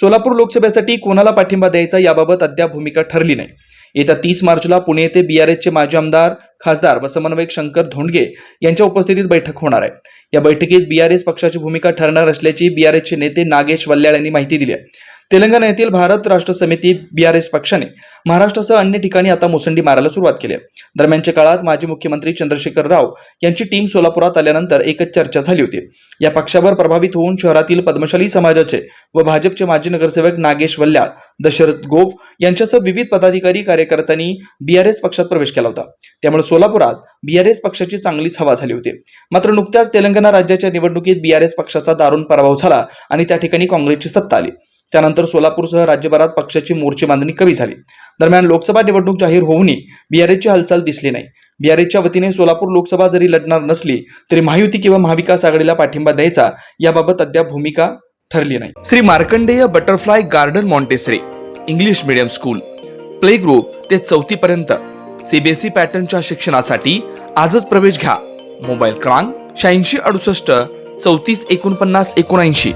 सोलापूर लोकसभेसाठी कोणाला पाठिंबा द्यायचा याबाबत अद्याप भूमिका ठरली नाही. येत्या 30 मार्चला पुणे येथे बीआरएसचे माजी आमदार खासदार व समन्वयक शंकर धोंडगे यांच्या उपस्थितीत बैठक होणार आहे. या बैठकीत बीआरएस पक्षाची भूमिका ठरणार असल्याची बीआरएसचे नेते नागेश वल्याळ यांनी माहिती दिली आहे. तेलंगणा येथील भारत राष्ट्र समिती बीआरएस पक्षाने महाराष्ट्रासह अन्य ठिकाणी आता मुसंडी मारायला सुरुवात केली आहे. दरम्यानच्या काळात माजी मुख्यमंत्री चंद्रशेखर राव यांची टीम सोलापुरात आल्यानंतर एकच चर्चा झाली होती. या पक्षावर प्रभावित होऊन शहरातील पद्मशाली समाजाचे व भाजपचे माजी नगरसेवक नागेश वल्याळ, दशरथ गोप यांच्यासह विविध पदाधिकारी कार्यकर्त्यांनी बीआरएस पक्षात प्रवेश केला होता. त्यामुळे सोलापुरात बीआरएस पक्षाची चांगलीच हवा झाली होती. मात्र नुकत्याच तेलंगणा राज्याच्या निवडणुकीत बीआरएस पक्षाचा दारुण पराभव झाला आणि त्या ठिकाणी काँग्रेसची सत्ता आली. त्यानंतर सोलापूरसह राज्यभरात पक्षाची मोर्चे बांधणी कमी झाली. दरम्यान लोकसभा निवडणूक जाहीर होऊनही बीआरएसची हालचाल दिसली नाही. बीआरएसच्या वतीने सोलापूर लोकसभा जरी लढणार नसली तरी महायुती किंवा महाविकास आघाडीला पाठिंबा द्यायचा याबाबत अद्याप भूमिका ठरली नाही. Shri Markandey butterfly garden Montessori English medium school play group ते 4थी पर्यंत सीबीएसई पॅटर्नच्या शिक्षणासाठी आजच प्रवेश घ्या. मोबाईल क्रमांक 8668 34 49 79.